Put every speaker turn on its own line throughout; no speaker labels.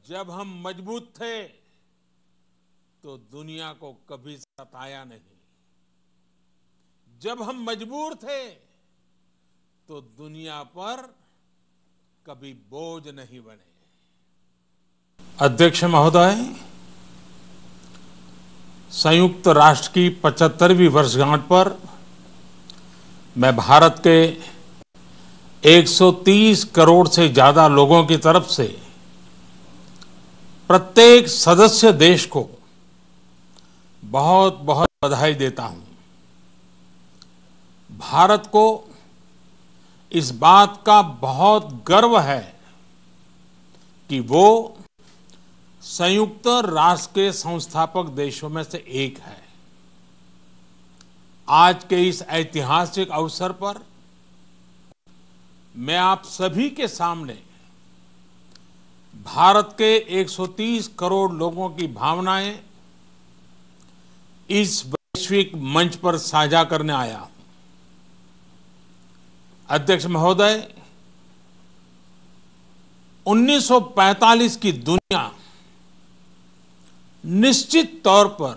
जब हम मजबूत थे तो दुनिया को कभी सताया नहीं। जब हम मजबूर थे तो दुनिया पर कभी बोझ नहीं बने। अध्यक्ष महोदय, संयुक्त राष्ट्र की 75वीं वर्षगांठ पर मैं भारत के 130 करोड़ से ज्यादा लोगों की तरफ से प्रत्येक सदस्य देश को बहुत बहुत बधाई देता हूं। भारत को इस बात का बहुत गर्व है कि वो संयुक्त राष्ट्र के संस्थापक देशों में से एक है। आज के इस ऐतिहासिक अवसर पर मैं आप सभी के सामने भारत के 130 करोड़ लोगों की भावनाएं इस वैश्विक मंच पर साझा करने आया हूं। अध्यक्ष महोदय, 1945 की दुनिया निश्चित तौर पर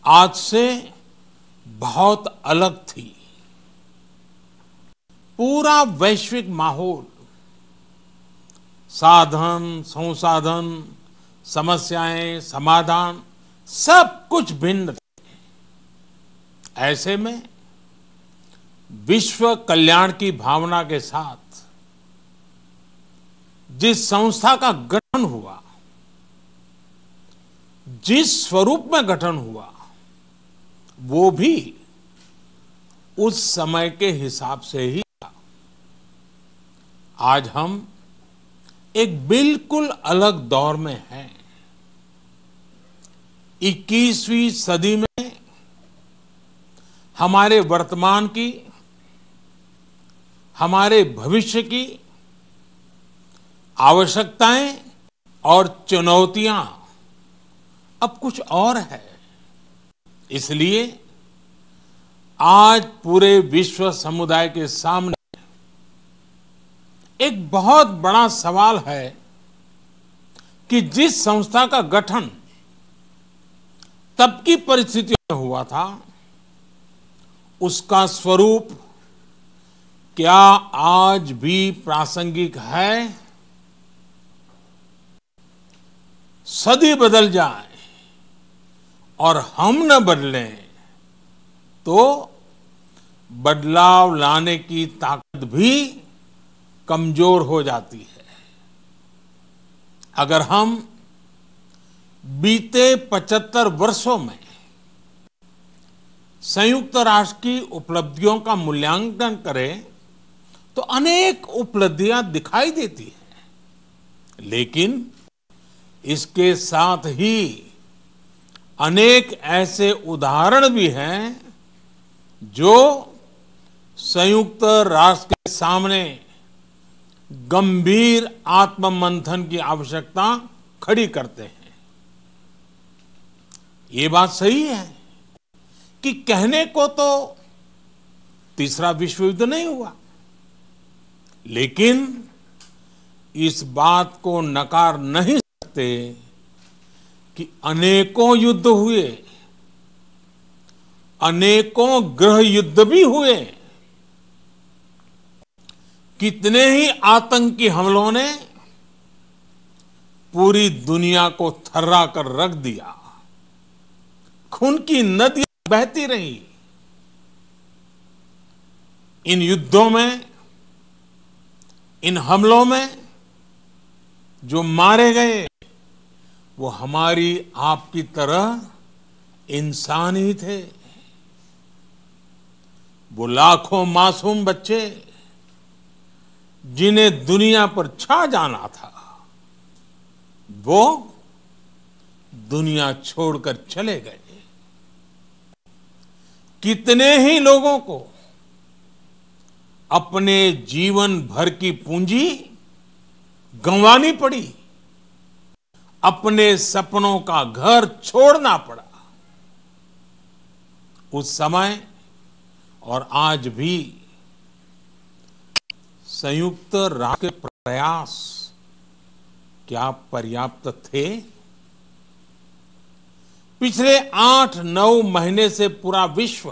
आज से बहुत अलग थी। पूरा वैश्विक माहौल, साधन, संसाधन, समस्याएं, समाधान सब कुछ भिन्न थे। ऐसे में विश्व कल्याण की भावना के साथ जिस संस्था का गठन हुआ, जिस स्वरूप में गठन हुआ, वो भी उस समय के हिसाब से ही था। आज हम एक बिल्कुल अलग दौर में हैं। 21वीं सदी में हमारे वर्तमान की, हमारे भविष्य की आवश्यकताएं और चुनौतियां अब कुछ और है। इसलिए आज पूरे विश्व समुदाय के सामने एक बहुत बड़ा सवाल है कि जिस संस्था का गठन तब की परिस्थितियों में हुआ था, उसका स्वरूप क्या आज भी प्रासंगिक है? सदी बदल जाए और हम न बदलें तो बदलाव लाने की ताकत भी कमजोर हो जाती है। अगर हम बीते 75 वर्षों में संयुक्त राष्ट्र की उपलब्धियों का मूल्यांकन करें तो अनेक उपलब्धियां दिखाई देती हैं, लेकिन इसके साथ ही अनेक ऐसे उदाहरण भी हैं जो संयुक्त राष्ट्र के सामने गंभीर आत्ममंथन की आवश्यकता खड़ी करते हैं। ये बात सही है कि कहने को तो तीसरा विश्व युद्ध नहीं हुआ, लेकिन इस बात को नकार नहीं सकते कि अनेकों युद्ध हुए, अनेकों गृह युद्ध भी हुए। कितने ही आतंकी हमलों ने पूरी दुनिया को थर्रा कर रख दिया। खून की नदियां बहती रही। इन युद्धों में, इन हमलों में जो मारे गए वो हमारी आपकी तरह इंसान ही थे। वो लाखों मासूम बच्चे जिन्हें दुनिया पर छा जाना था, वो दुनिया छोड़कर चले गए। कितने ही लोगों को अपने जीवन भर की पूंजी गंवानी पड़ी, अपने सपनों का घर छोड़ना पड़ा। उस समय और आज भी संयुक्त राष्ट्र के प्रयास क्या पर्याप्त थे? पिछले 8-9 महीने से पूरा विश्व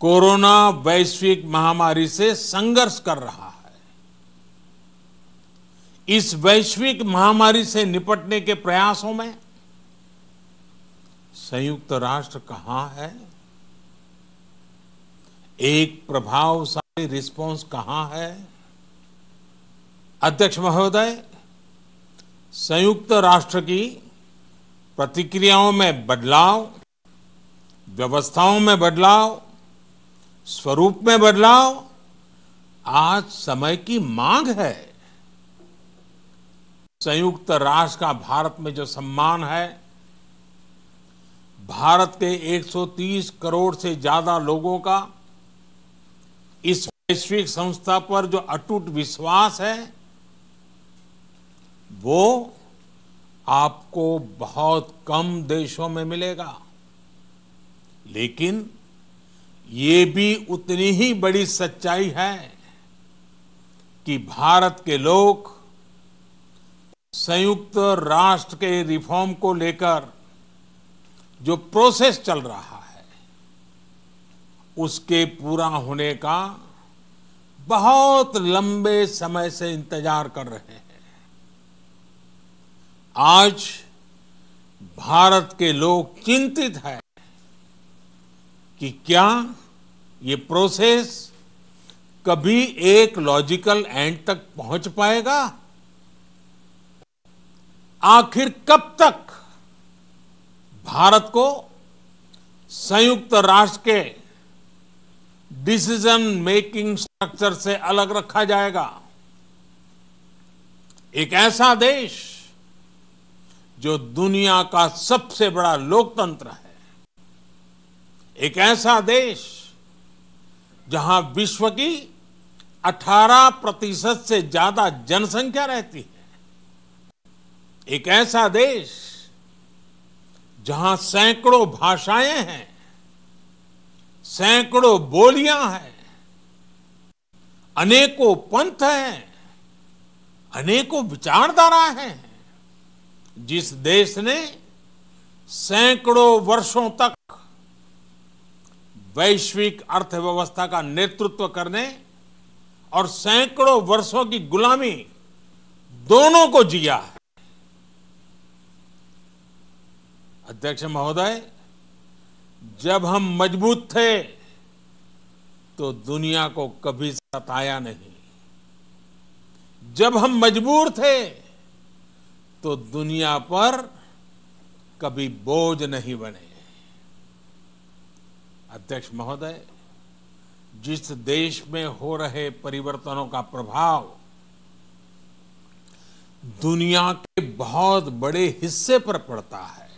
कोरोना वैश्विक महामारी से संघर्ष कर रहा है। इस वैश्विक महामारी से निपटने के प्रयासों में संयुक्त राष्ट्र कहां है? एक प्रभावशाली रिस्पांस कहां है? अध्यक्ष महोदय, संयुक्त राष्ट्र की प्रतिक्रियाओं में बदलाव, व्यवस्थाओं में बदलाव, स्वरूप में बदलाव आज समय की मांग है। संयुक्त राष्ट्र का भारत में जो सम्मान है, भारत के 130 करोड़ से ज्यादा लोगों का इस वैश्विक संस्था पर जो अटूट विश्वास है, वो आपको बहुत कम देशों में मिलेगा। लेकिन ये भी उतनी ही बड़ी सच्चाई है कि भारत के लोग संयुक्त राष्ट्र के रिफॉर्म को लेकर जो प्रोसेस चल रहा है, उसके पूरा होने का बहुत लंबे समय से इंतजार कर रहे हैं। आज भारत के लोग चिंतित हैं कि क्या ये प्रोसेस कभी एक लॉजिकल एंड तक पहुंच पाएगा? आखिर कब तक भारत को संयुक्त राष्ट्र के डिसीजन मेकिंग स्ट्रक्चर से अलग रखा जाएगा? एक ऐसा देश जो दुनिया का सबसे बड़ा लोकतंत्र है, एक ऐसा देश जहां विश्व की 18% से ज्यादा जनसंख्या रहती है, एक ऐसा देश जहां सैकड़ों भाषाएं हैं, सैकड़ों बोलियां हैं, अनेकों पंथ हैं, अनेकों विचारधारा हैं, जिस देश ने सैकड़ों वर्षों तक वैश्विक अर्थव्यवस्था का नेतृत्व करने और सैकड़ों वर्षों की गुलामी दोनों को जिया है। अध्यक्ष महोदय, जब हम मजबूत थे तो दुनिया को कभी सताया नहीं। जब हम मजबूर थे तो दुनिया पर कभी बोझ नहीं बने। अध्यक्ष महोदय, जिस देश में हो रहे परिवर्तनों का प्रभाव दुनिया के बहुत बड़े हिस्से पर पड़ता है,